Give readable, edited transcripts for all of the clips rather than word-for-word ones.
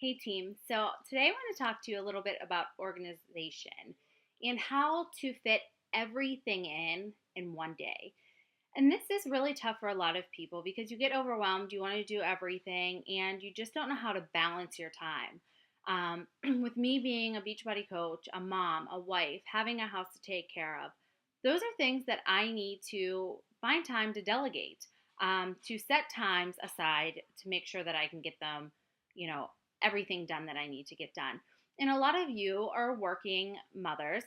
Hey team, so today I want to talk to you a little bit about organization and how to fit everything in one day. And this is really tough for a lot of people because you get overwhelmed, you want to do everything, and you just don't know how to balance your time. With me being a Beachbody coach, a mom, a wife, having a house to take care of, those are things that I need to find time to delegate, to set times aside to make sure that I can get them, you know, everything done that I need to get done. And a lot of you are working mothers,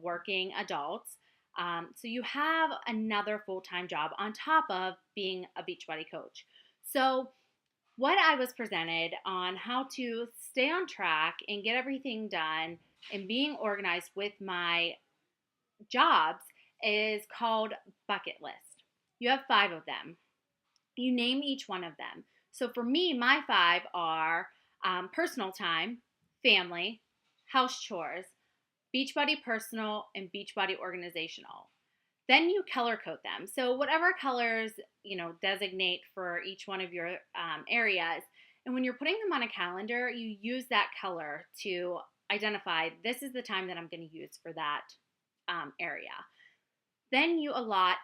working adults. So you have another full time job on top of being a Beachbody coach. So, what I was presented on how to stay on track and get everything done and being organized with my jobs is called bucket list. You have 5 of them. You name each one of them. So for me, my 5 are personal time, family, house chores, Beachbody personal, and Beachbody organizational. Then you color code them. So whatever colors designate for each one of your areas. And when you're putting them on a calendar, you use that color to identify this is the time that I'm going to use for that area. Then you allot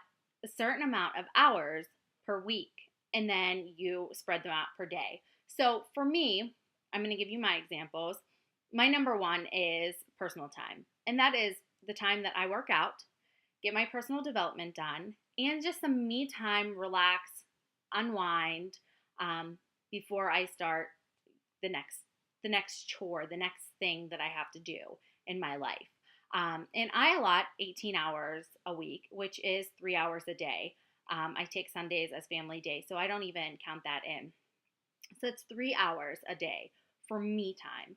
a certain amount of hours per week, and then you spread them out per day. So for me, I'm going to give you my examples. My number one is personal time, and that is the time that I work out, get my personal development done, and just some me time, relax, unwind before I start the next chore, the next thing that I have to do in my life. And I allot 18 hours a week, which is 3 hours a day. I take Sundays as family day, so I don't even count that in. So it's 3 hours a day for me time.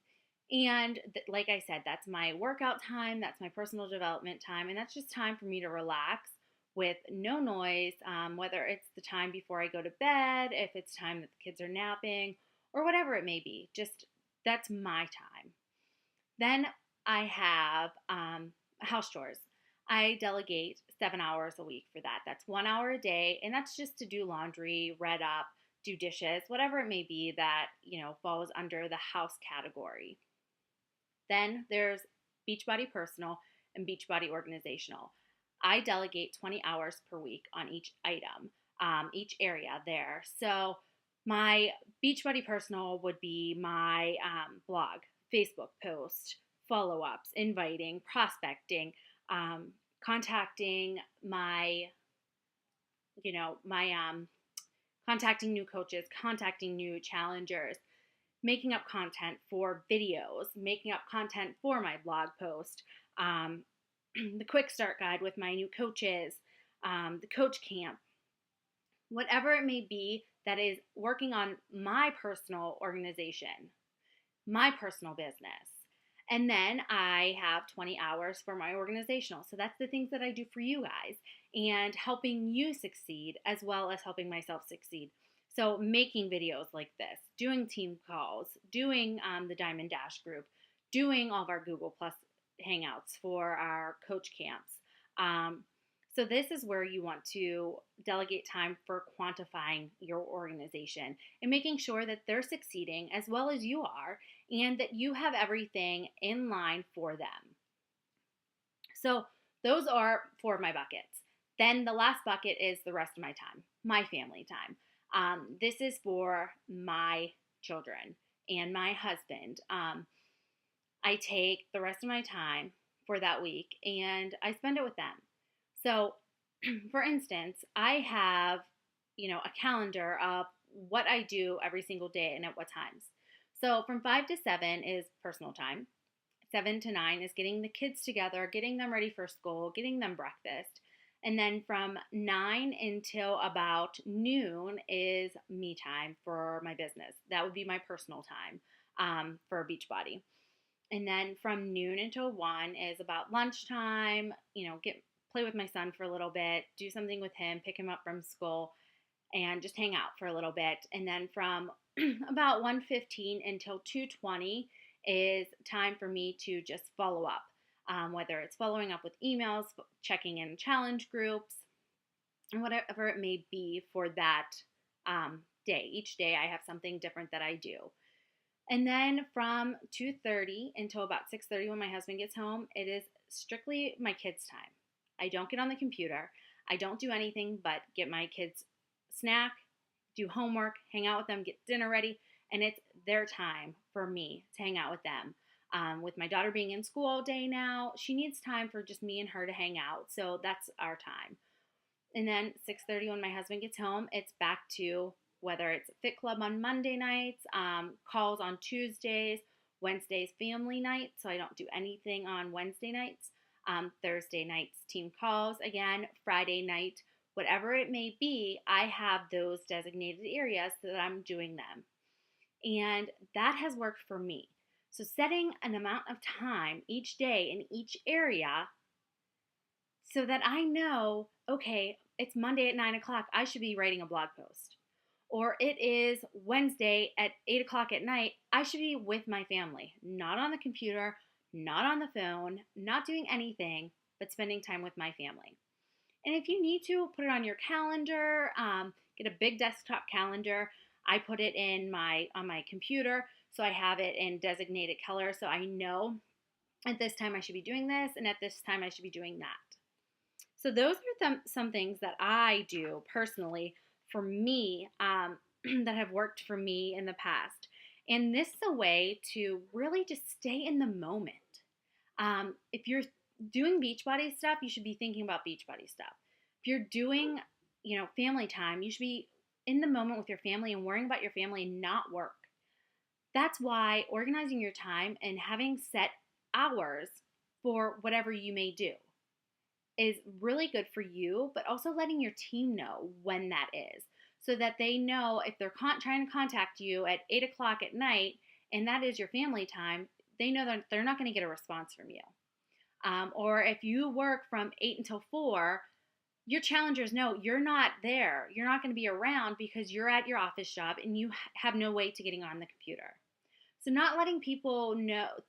And like I said, that's my workout time, that's my personal development time, and that's just time for me to relax with no noise, whether it's the time before I go to bed, if it's time that the kids are napping, or whatever it may be. Just that's my time. Then I have house chores. I delegate 7 hours a week for that. That's 1 hour a day, and that's just to do laundry, red up, do dishes, whatever it may be that falls under the house category. Then there's Beachbody Personal and Beachbody Organizational. I delegate 20 hours per week on each item, each area there. So my Beachbody Personal would be my blog, Facebook post, follow-ups, inviting, prospecting, contacting my, contacting new coaches, contacting new challengers, making up content for videos, making up content for my blog post, the quick start guide with my new coaches, the coach camp, whatever it may be that is working on my personal organization, my personal business. And then I have 20 hours for my organizational. So that's the things that I do for you guys and helping you succeed as well as helping myself succeed. So making videos like this, doing team calls, doing the Diamond Dash group, doing all of our Google Plus Hangouts for our coach camps. So this is where you want to delegate time for quantifying your organization and making sure that they're succeeding as well as you are and that you have everything in line for them. So those are 4 of my buckets. Then the last bucket is the rest of my time, my family time. This is for my children and my husband. I take the rest of my time for that week and I spend it with them. So, for instance, I have, a calendar of what I do every single day and at what times. So from 5 to 7 is personal time. 7 to 9 is getting the kids together, getting them ready for school, getting them breakfast. And then from 9 until about noon is me time for my business. That would be my personal time for Beachbody. And then from noon until 1 is about lunchtime, play with my son for a little bit, do something with him, pick him up from school, and just hang out for a little bit. And then from about 1:15 until 2:20 is time for me to just follow up, whether it's following up with emails, checking in challenge groups, and whatever it may be for that day. Each day I have something different that I do. And then from 2:30 until about 6:30 when my husband gets home, it is strictly my kids' time. I don't get on the computer. I don't do anything but get my kids snack, do homework, hang out with them, get dinner ready, and it's their time for me to hang out with them. With my daughter being in school all day now, she needs time for just me and her to hang out. So that's our time. And then 6:30 when my husband gets home, it's back to whether it's Fit Club on Monday nights, calls on Tuesdays, Wednesdays family night, so I don't do anything on Wednesday nights. Thursday nights team calls again, Friday night, whatever it may be, I have those designated areas so that I'm doing them. And that has worked for me. So setting an amount of time each day in each area so that I know, okay, it's Monday at 9 o'clock, I should be writing a blog post. Or it is Wednesday at 8 o'clock at night, I should be with my family, not on the computer, not on the phone, not doing anything, but spending time with my family. And if you need to, put it on your calendar, get a big desktop calendar. I put it in on my computer, so I have it in designated color, so I know at this time I should be doing this, and at this time I should be doing that. So those are some things that I do personally for me that have worked for me in the past. And this is a way to really just stay in the moment. If you're doing Beachbody stuff, you should be thinking about Beachbody stuff. If you're doing, family time, you should be in the moment with your family and worrying about your family and not work. That's why organizing your time and having set hours for whatever you may do is really good for you, but also letting your team know when that is so that they know if they're trying to contact you at 8 o'clock at night and that is your family time, they know that they're not going to get a response from you. Or if you work from 8 until 4, your challengers know you're not there. You're not going to be around because you're at your office job and you have no way to getting on the computer. So not letting people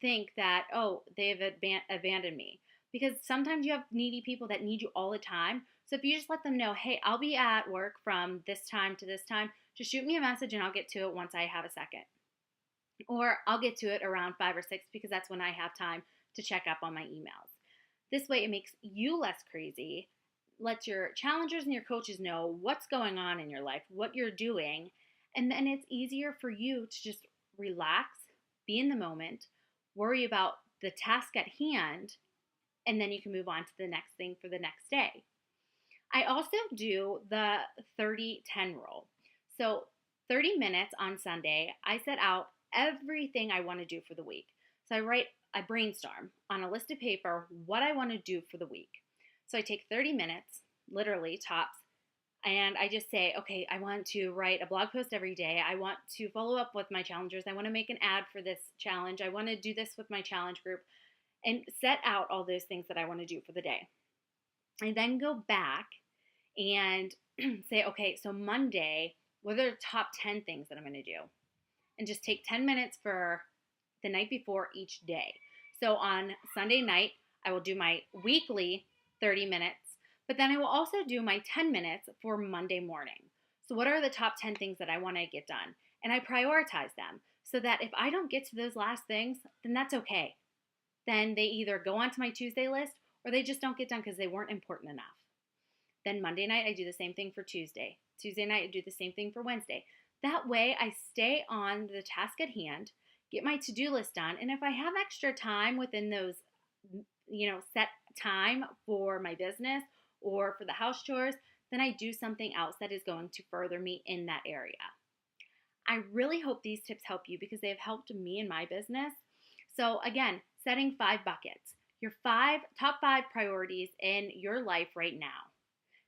think that, oh, they've abandoned me. Because sometimes you have needy people that need you all the time. So if you just let them know, hey, I'll be at work from this time to this time, just shoot me a message and I'll get to it once I have a second. Or I'll get to it around 5 or 6 because that's when I have time to check up on my emails. This way it makes you less crazy, lets your challengers and your coaches know what's going on in your life, what you're doing, and then it's easier for you to just relax, be in the moment, worry about the task at hand, and then you can move on to the next thing for the next day. I also do the 30-10 rule. So 30 minutes on Sunday, I set out everything I want to do for the week. So I brainstorm on a list of paper what I want to do for the week. So I take 30 minutes, literally tops, and I just say, okay, I want to write a blog post every day. I want to follow up with my challengers. I want to make an ad for this challenge. I want to do this with my challenge group. And set out all those things that I want to do for the day. I then go back and say, okay, so Monday, what are the top 10 things that I'm going to do? And just take 10 minutes for the night before each day. So on Sunday night, I will do my weekly 30 minutes, but then I will also do my 10 minutes for Monday morning. So what are the top 10 things that I want to get done? And I prioritize them so that if I don't get to those last things, then that's okay. Then they either go onto my Tuesday list or they just don't get done because they weren't important enough. Then Monday night, I do the same thing for Tuesday. Tuesday night, I do the same thing for Wednesday. That way, I stay on the task at hand, get my to-do list done, and if I have extra time within those, set time for my business or for the house chores, then I do something else that is going to further me in that area. I really hope these tips help you because they have helped me in my business. So again, setting 5 buckets, your top 5 priorities in your life right now.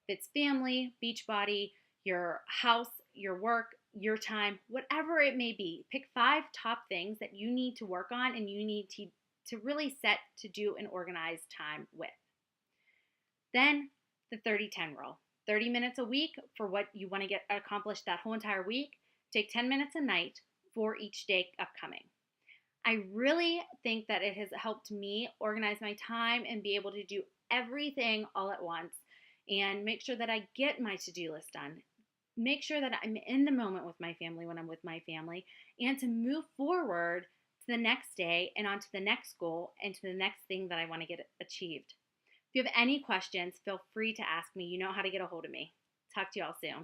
If it's family, Beachbody, your house, your work, your time, whatever it may be, pick 5 top things that you need to work on and you need to really set to do an organized time with. Then the 30-10 rule, 30 minutes a week for what you want to get accomplished that whole entire week. Take 10 minutes a night for each day upcoming. I really think that it has helped me organize my time and be able to do everything all at once and make sure that I get my to-do list done. make sure that I'm in the moment with my family when I'm with my family, and to move forward to the next day and on to the next goal and to the next thing that I want to get achieved. If you have any questions, feel free to ask me. You know how to get a hold of me. Talk to you all soon.